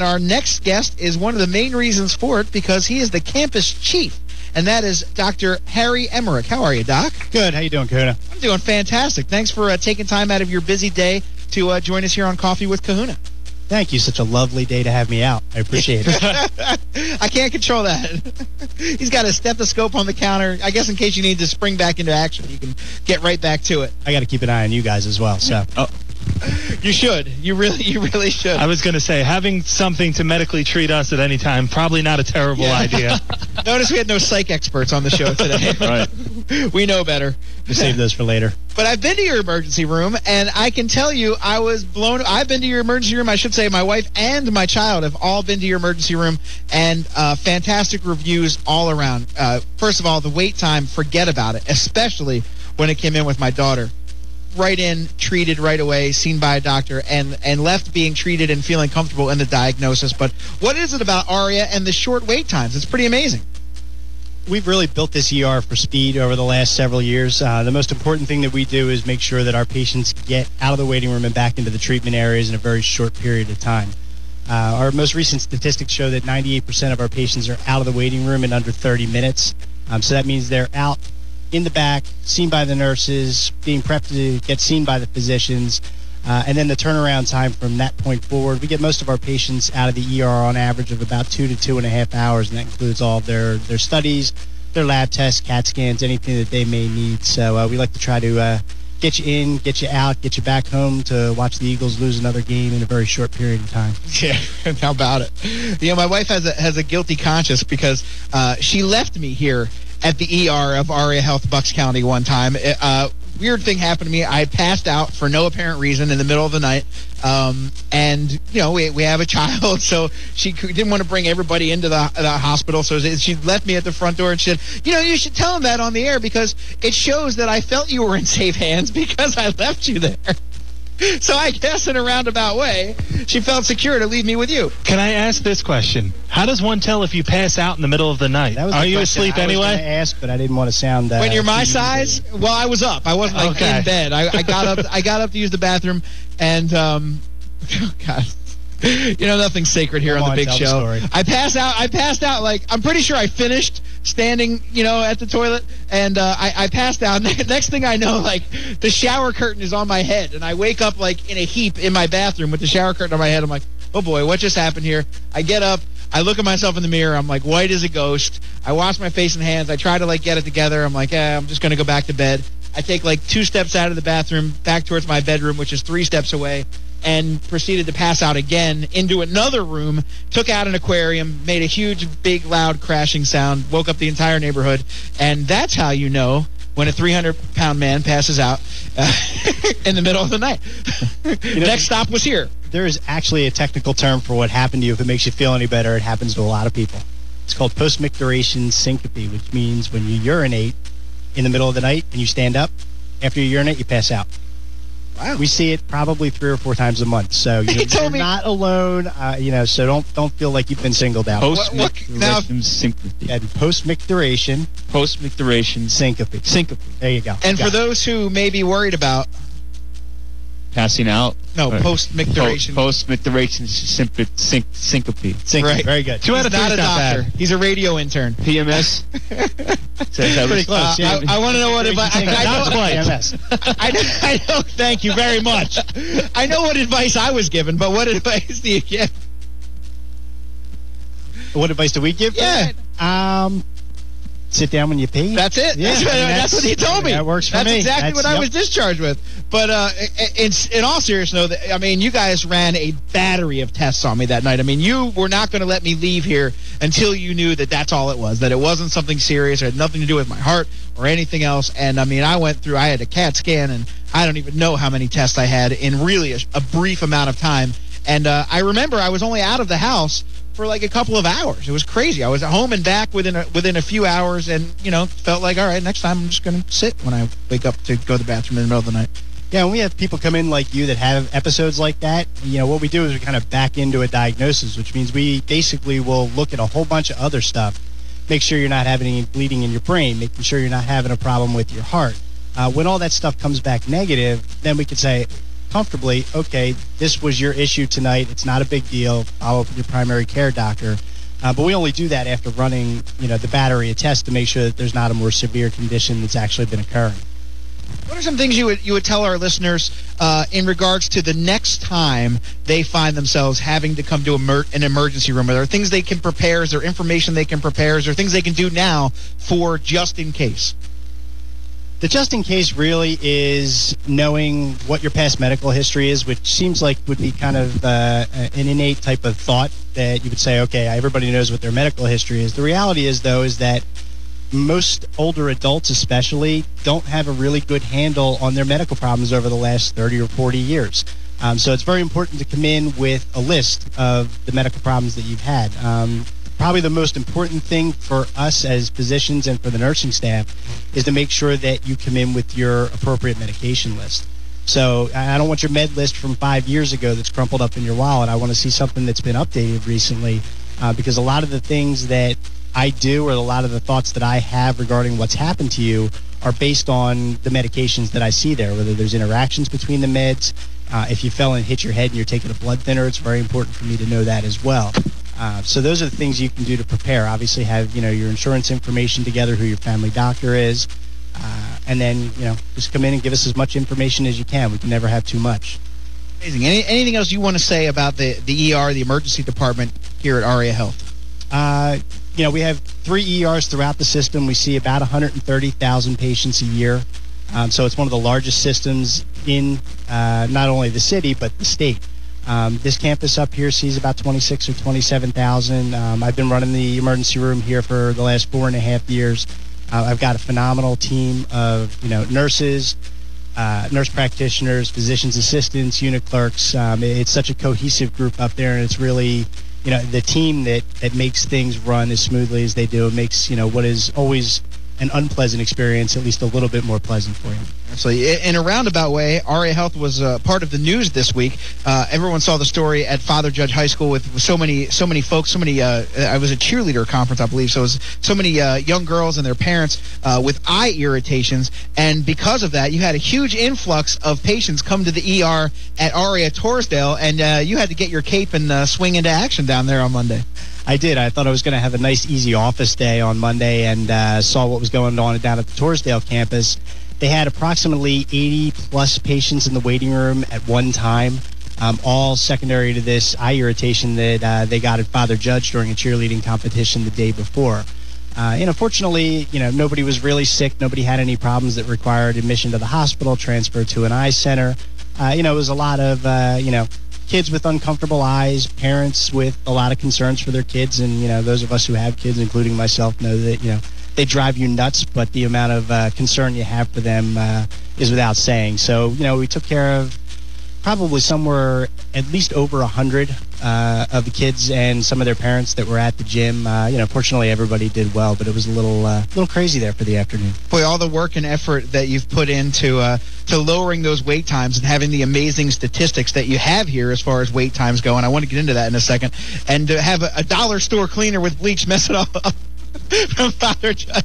And our next guest is one of the main reasons for it because he is the campus chief, and that is Dr. Harry Emmerich. How are you, Doc? Good. How you doing, Kahuna? I'm doing fantastic. Thanks for taking time out of your busy day to join us here on Coffee with Kahuna. Thank you. Such a lovely day to have me out. I appreciate it. I can't control that. He's got a stethoscope on the counter. I guess in case you need to spring back into action, you can get right back to it. I got to keep an eye on you guys as well. So. You should. You really should. I was going to say, having something to medically treat us at any time, probably not a terrible idea. Notice we had no psych experts on the show today. Right. We know better. We'll save those for later. But I've been to your emergency room, and I can tell you I was blown. I've been to your emergency room. I should say my wife and my child have all been to your emergency room, and fantastic reviews all around. First of all, the wait time, forget about it, especially when it came in with my daughter. Right in, treated right away, seen by a doctor, and left being treated and feeling comfortable in the diagnosis. But what is it about ARIA and the short wait times? It's pretty amazing. We've really built this ER for speed over the last several years. The most important thing that we do is make sure that our patients get out of the waiting room and back into the treatment areas in a very short period of time. Our most recent statistics show that 98% of our patients are out of the waiting room in under 30 minutes. So that means they're out in the back, seen by the nurses, being prepped to get seen by the physicians, and then the turnaround time from that point forward. We get most of our patients out of the ER on average of about 2 to 2.5 hours, and that includes all of their studies, their lab tests, CAT scans, anything that they may need. So we like to try to get you in, get you out, get you back home to watch the Eagles lose another game in a very short period of time. Yeah, how about it? You know, my wife has a guilty conscience because she left me here at the ER of ARIA Health Bucks County one time. Weird thing happened to me. I passed out for no apparent reason in the middle of the night. And, you know, we have a child, so she didn't want to bring everybody into the hospital. So she left me at the front door and she said, you know, you should tell him that on the air because it shows that I felt you were in safe hands because I left you there. So I guess in a roundabout way, she felt secure to leave me with you. Can I ask this question? How does one tell if you pass out in the middle of the night? Are you asleep anyway? I was going to ask, but I didn't want to sound. When you're my size, well, I was up. I wasn't like in bed. I got up. I got up to use the bathroom, and oh God. You know, nothing's sacred here on the big show. I passed out like, I'm pretty sure I finished standing, you know, at the toilet, and I passed out. Next thing I know, like, the shower curtain is on my head, and I wake up, like, in a heap in my bathroom with the shower curtain on my head. I'm like, oh, boy, what just happened here? I get up. I look at myself in the mirror. I'm like white as a ghost. I wash my face and hands. I try to, like, get it together. I'm like, I'm just going to go back to bed. I take, like, 2 steps out of the bathroom back towards my bedroom, which is 3 steps away, and proceeded to pass out again into another room, took out an aquarium, made a huge, big, loud crashing sound, woke up the entire neighborhood, and that's how you know when a 300-pound man passes out in the middle of the night. Next stop was here. There is actually a technical term for what happened to you. If it makes you feel any better, it happens to a lot of people. It's called post-micturition syncope, which means when you urinate in the middle of the night and you stand up, after you urinate, you pass out. Wow. We see it probably 3 or 4 times a month, so you're not alone. So don't feel like you've been singled out. Post-micturition syncope. And post-micturition. Post-micturition syncope. Syncope. There you go. And for those who may be worried about passing out. No, post-micturition. Post-micturition syncope. Right. Very good. 2 out of 3 is not doctor. Bad. He's a radio intern. PMS. Pretty close. Yeah. I want to know what advice. I know. Thank you very much. I know what advice I was given, but what advice do you give? What advice do we give? Yeah. Sit down when you pee. That's it. Yeah, that's what he told me. That works for me. That's exactly what I was discharged with. But in all seriousness, I mean, you guys ran a battery of tests on me that night. I mean, you were not going to let me leave here until you knew that that's all it was, that it wasn't something serious or had nothing to do with my heart or anything else. And, I mean, I had a CAT scan, and I don't even know how many tests I had in really a brief amount of time. And I remember I was only out of the house for like a couple of hours. It was crazy. I was at home and back within a few hours, and felt like, all right, next time I'm just going to sit when I wake up to go to the bathroom in the middle of the night. Yeah, and we have people come in like you that have episodes like that. What we do is we kind of back into a diagnosis, which means we basically will look at a whole bunch of other stuff, make sure you're not having any bleeding in your brain, making sure you're not having a problem with your heart. When all that stuff comes back negative, then we could say, comfortably, okay, this was your issue tonight. It's not a big deal. Follow up with your primary care doctor. But we only do that after running, the battery of tests to make sure that there's not a more severe condition that's actually been occurring. What are some things you would tell our listeners in regards to the next time they find themselves having to come to an emergency room? Are there things they can prepare? Is there information they can prepare? Is there things they can do now for just in case? The just in case really is knowing what your past medical history is, which seems like would be kind of an innate type of thought that you would say, okay, everybody knows what their medical history is. The reality is, though, is that most older adults especially don't have a really good handle on their medical problems over the last 30 or 40 years. So it's very important to come in with a list of the medical problems that you've had. Probably the most important thing for us as physicians and for the nursing staff is to make sure that you come in with your appropriate medication list. So I don't want your med list from 5 years ago that's crumpled up in your wallet. I want to see something that's been updated recently because a lot of the things that I do or a lot of the thoughts that I have regarding what's happened to you are based on the medications that I see there, whether there's interactions between the meds. If you fell and hit your head and you're taking a blood thinner, it's very important for me to know that as well. So those are the things you can do to prepare. Obviously have, your insurance information together, who your family doctor is, and then, just come in and give us as much information as you can. We can never have too much. Amazing. Anything else you want to say about the ER, the emergency department here at ARIA Health? We have 3 ERs throughout the system. We see about 130,000 patients a year. So it's one of the largest systems in not only the city, but the state. This campus up here sees about 26 or 27,000. I've been running the emergency room here for the last 4.5 years. I've got a phenomenal team of, nurses, nurse practitioners, physician's assistants, unit clerks. It's such a cohesive group up there, and it's really, the team that makes things run as smoothly as they do. It makes, what is always an unpleasant experience at least a little bit more pleasant for you. Absolutely. In a roundabout way, ARIA Health was part of the news this week. Everyone saw the story at Father Judge High School with so many folks, I was a cheerleader conference, I believe, so it was so many young girls and their parents with eye irritations, and because of that, you had a huge influx of patients come to the ER at ARIA Torresdale, and you had to get your cape and swing into action down there on Monday. I did. I thought I was going to have a nice, easy office day on Monday and saw what was going on down at the Torresdale campus. They had approximately 80-plus patients in the waiting room at one time, all secondary to this eye irritation that they got at Father Judge during a cheerleading competition the day before. Fortunately, nobody was really sick. Nobody had any problems that required admission to the hospital, transfer to an eye center. It was a lot of, kids with uncomfortable eyes, parents with a lot of concerns for their kids, and those of us who have kids, including myself, know that they drive you nuts, but the amount of concern you have for them is without saying. So we took care of probably somewhere at least over 100 of the kids and some of their parents that were at the gym. Fortunately everybody did well, but it was a little crazy there for the afternoon. Boy, all the work and effort that you've put into to lowering those wait times and having the amazing statistics that you have here as far as wait times go, and I want to get into that in a second, and to have a dollar store cleaner with bleach mess it all up from Father Judge.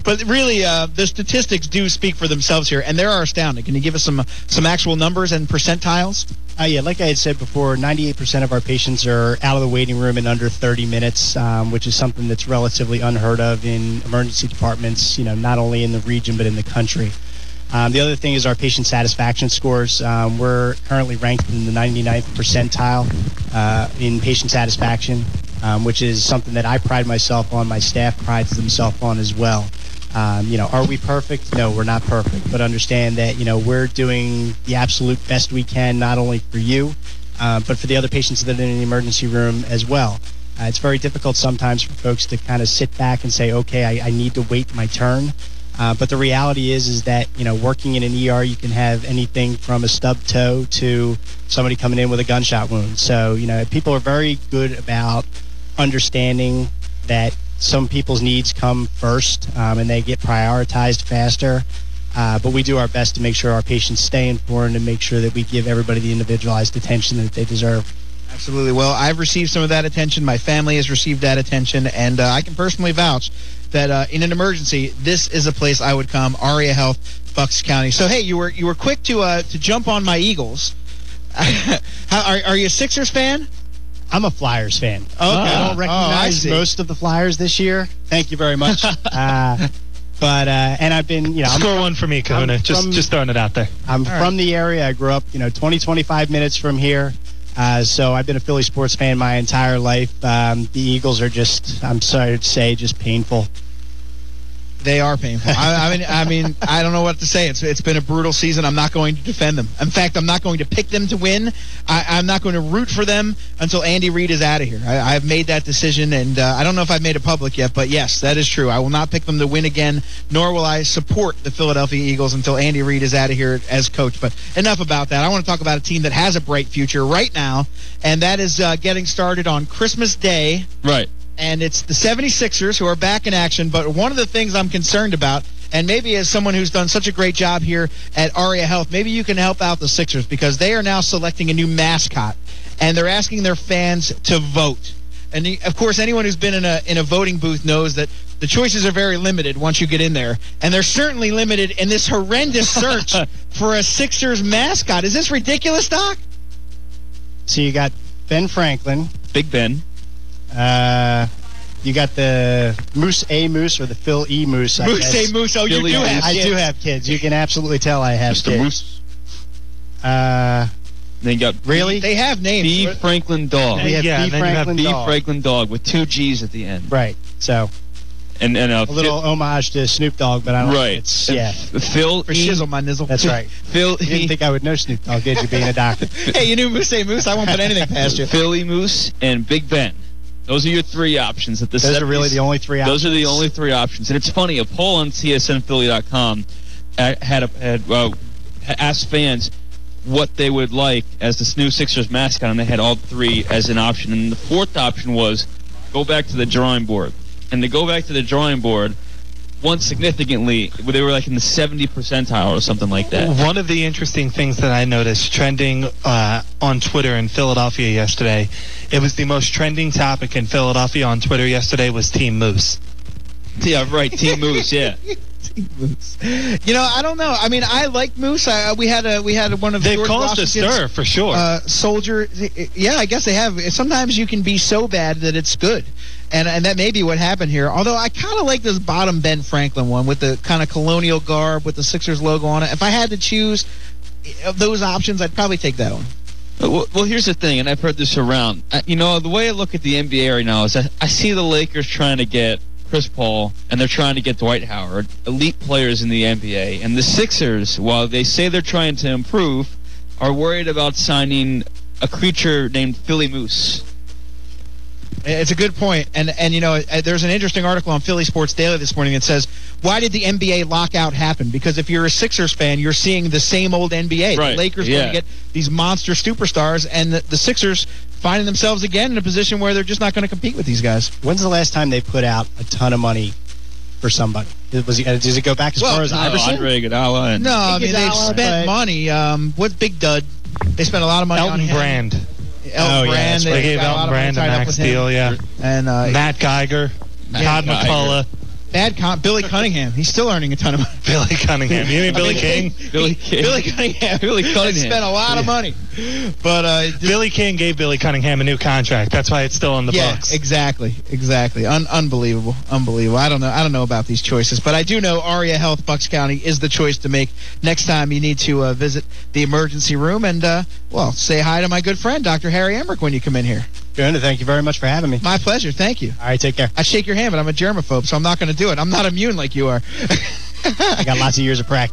But really, the statistics do speak for themselves here, and they are astounding. Can you give us some actual numbers and percentiles? Yeah, like I had said before, 98% of our patients are out of the waiting room in under 30 minutes, which is something that's relatively unheard of in emergency departments, not only in the region but in the country. The other thing is our patient satisfaction scores. We're currently ranked in the 99th percentile in patient satisfaction, which is something that I pride myself on. My staff prides themselves on as well. Are we perfect? No, we're not perfect. But understand that, we're doing the absolute best we can, not only for you, but for the other patients that are in the emergency room as well. It's very difficult sometimes for folks to kind of sit back and say, okay, I need to wait my turn. But the reality is that, working in an ER, you can have anything from a stubbed toe to somebody coming in with a gunshot wound. So, people are very good about understanding that some people's needs come first and they get prioritized faster. But we do our best to make sure our patients stay informed and make sure that we give everybody the individualized attention that they deserve. Absolutely. Well, I've received some of that attention. My family has received that attention, and I can personally vouch that in an emergency, this is a place I would come. ARIA Health, Bucks County. So hey, you were quick to jump on my Eagles. Are you a Sixers fan? I'm a Flyers fan. Okay. I don't recognize most of the Flyers this year. Thank you very much. And I've been, Score one for me, Kahuna. Just throwing it out there. I'm from the area. I grew up, 20, 25 minutes from here. So I've been a Philly sports fan my entire life. The Eagles are just, I'm sorry to say, just painful. They are painful. I mean, I don't know what to say. It's been a brutal season. I'm not going to defend them. In fact, I'm not going to pick them to win. I'm not going to root for them until Andy Reid is out of here. I've made that decision, and I don't know if I've made it public yet, but yes, that is true. I will not pick them to win again, nor will I support the Philadelphia Eagles until Andy Reid is out of here as coach. But enough about that. I want to talk about a team that has a bright future right now, and that is getting started on Christmas Day. Right. And it's the 76ers who are back in action. But one of the things I'm concerned about, and maybe as someone who's done such a great job here at ARIA Health, maybe you can help out the Sixers, because they are now selecting a new mascot, and they're asking their fans to vote. And, of course, anyone who's been in a voting booth knows that the choices are very limited once you get in there. And they're certainly limited in this horrendous search for a Sixers mascot. Is this ridiculous, Doc? So you got Ben Franklin. Big Ben. You got the Moose A. Moose or the Phil E. Moose. Moose A. Moose. Oh, you do have kids. I do have kids. You can absolutely tell I have Mr. kids. Moose. Then you got really? They have names. B. Franklin Dog. We have B. Franklin B. Dog. Franklin Dog with 2 G's at the end. Right. So. And a little homage to Snoop Dogg, but I don't. Right. Phil for shizzle my nizzle. That's right. Phil. You didn't think I would know Snoop Dogg, did you? Being a doctor. Hey, you knew Moose A. Moose. I won't put anything past you. Philly Moose and Big Ben. Those are your 3 options. Those are really the only 3 options. Those are the only 3 options. And it's funny, a poll on tsnphilly.com had asked fans what they would like as the new Sixers mascot, and they had all 3 as an option. And the 4th option was go back to the drawing board. And to go back to the drawing board, won significantly. They were like in the 70th percentile or something like that. One of the interesting things that I noticed trending on Twitter in Philadelphia yesterday, it was the most trending topic in Philadelphia on Twitter yesterday was Team Moose. Yeah, right, Team Moose, yeah. Team Moose. I don't know. I mean, I like Moose. We had one of they've George caused a stir for sure. Soldier. Yeah, I guess they have. Sometimes you can be so bad that it's good. And that may be what happened here. Although I kind of like this bottom Ben Franklin one with the kind of colonial garb with the Sixers logo on it. If I had to choose of those options, I'd probably take that one. Well, here's the thing, and I've heard this around. The way I look at the NBA right now is I see the Lakers trying to get Chris Paul, and they're trying to get Dwight Howard, elite players in the NBA. And the Sixers, while they say they're trying to improve, are worried about signing a creature named Philly Moose. It's a good point. And there's an interesting article on Philly Sports Daily this morning that says, why did the NBA lockout happen? Because if you're a Sixers fan, you're seeing the same old NBA. Right. The Lakers going to get these monster superstars, and the Sixers finding themselves again in a position where they're just not going to compete with these guys. When's the last time they put out a ton of money for somebody? Does it go back as far as Iverson? Andre Iguodala. No, I mean, they've spent money. What's Big Dud? They spent a lot of money on him. Elton Brand. Brand. They gave Elton Brand a max deal, yeah. And Matt Geiger, Todd McCullough. Billy Cunningham. He's still earning a ton of money. Billy Cunningham. You mean Billy King? Billy Cunningham. Billy Cunningham spent a lot of money. But Billy King gave Billy Cunningham a new contract. That's why it's still on the books. Exactly. Unbelievable. I don't know about these choices, but I do know ARIA Health Bucks County is the choice to make next time you need to visit the emergency room and say hi to my good friend Dr. Harry Emmerich when you come in here. Good. Thank you very much for having me. My pleasure. Thank you. All right, take care. I shake your hand, but I'm a germaphobe, so I'm not going to do it. I'm not immune like you are. I got lots of years of practice.